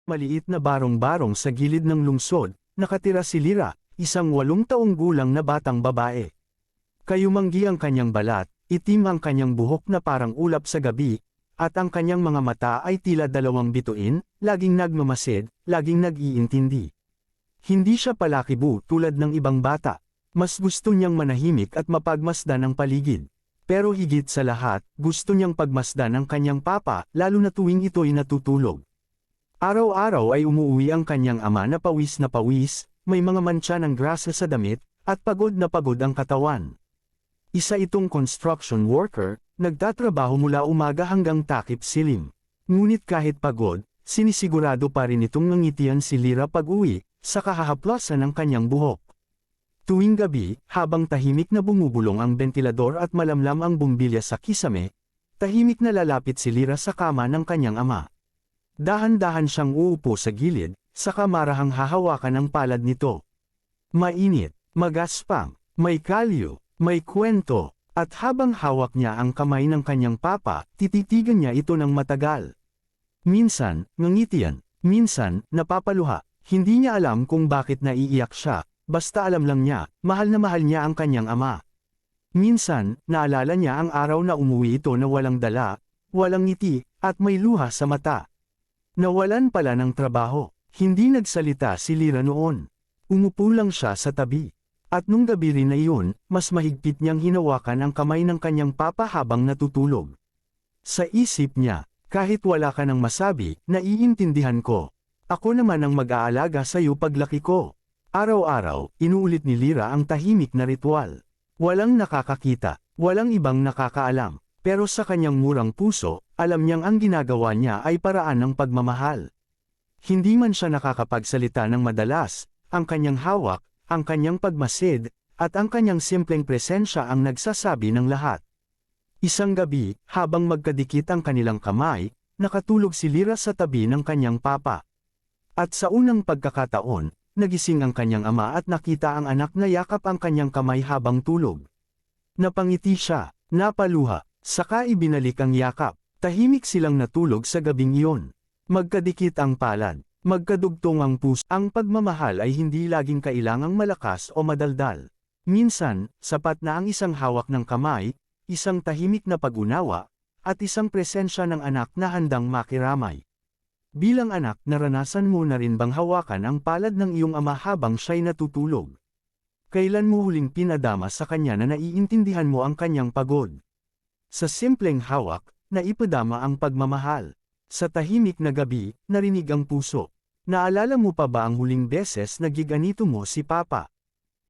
Maliit na barong-barong sa gilid ng lungsod, nakatira si Lyra, isang 8 taong gulang na batang babae. Kayumanggi ang kanyang balat, itim ang kanyang buhok na parang ulap sa gabi, at ang kanyang mga mata ay tila 2 bituin, laging nagmamasid, laging nag-iintindi. Hindi siya palakibo tulad ng ibang bata. Mas gusto niyang manahimik at mapagmasdan ang paligid. Pero higit sa lahat, gusto niyang pagmasdan ang kanyang papa, lalo na tuwing ito'y natutulog. Araw-araw ay umuwi ang kanyang ama na pawis, may mga mantsa ng grasa sa damit, at pagod na pagod ang katawan. Isa itong construction worker, nagtatrabaho mula umaga hanggang takip silim. Ngunit kahit pagod, sinisigurado pa rin itong nangitian si Lyra pag-uwi, sa kahahaplasan ng kanyang buhok. Tuwing gabi, habang tahimik na bumubulong ang bentilador at malamlam ang bumbilya sa kisame, tahimik na lalapit si Lyra sa kama ng kanyang ama. Dahan-dahan siyang uupo sa gilid, saka marahang hahawakan ang palad nito. Mainit, magaspang, may kalyo, may kwento, at habang hawak niya ang kamay ng kanyang papa, tititigan niya ito ng matagal. Minsan, ngangitian, minsan, napapaluha, hindi niya alam kung bakit naiiyak siya, basta alam lang niya, mahal na mahal niya ang kanyang ama. Minsan, naalala niya ang araw na umuwi ito na walang dala, walang ngiti, at may luha sa mata. Nawalan pala ng trabaho. Hindi nagsalita si Lyra noon. Umupo lang siya sa tabi. At nung gabi rin na iyon, mas mahigpit niyang hinawakan ang kamay ng kanyang papa habang natutulog. Sa isip niya, kahit wala ka nang masabi, naiintindihan ko. Ako naman ang mag-aalaga sa iyo paglaki ko. Araw-araw, inuulit ni Lyra ang tahimik na ritual. Walang nakakakita, walang ibang nakakaalam. Pero sa kanyang murang puso, alam niyang ang ginagawa niya ay paraan ng pagmamahal. Hindi man siya nakakapagsalita ng madalas, ang kanyang hawak, ang kanyang pagmasid, at ang kanyang simpleng presensya ang nagsasabi ng lahat. Isang gabi, habang magkadikit ang kanilang kamay, nakatulog si Lyra sa tabi ng kanyang papa. At sa unang pagkakataon, nagising ang kanyang ama at nakita ang anak na yakap ang kanyang kamay habang tulog. Napangiti siya, napaluha. Saka ibinalik ang yakap. Tahimik silang natulog sa gabing iyon. Magkadikit ang palad. Magkadugtong ang puso. Ang pagmamahal ay hindi laging kailangang malakas o madaldal. Minsan, sapat na ang isang hawak ng kamay, isang tahimik na pag-unawa, at isang presensya ng anak na handang makiramay. Bilang anak, naranasan mo na rin bang hawakan ang palad ng iyong ama habang siya'y natutulog? Kailan mo huling pinadama sa kanya na naiintindihan mo ang kanyang pagod? Sa simpleng hawak, naipadama ang pagmamahal. Sa tahimik na gabi, narinig ang puso. Naalala mo pa ba ang huling beses na giganito mo si Papa?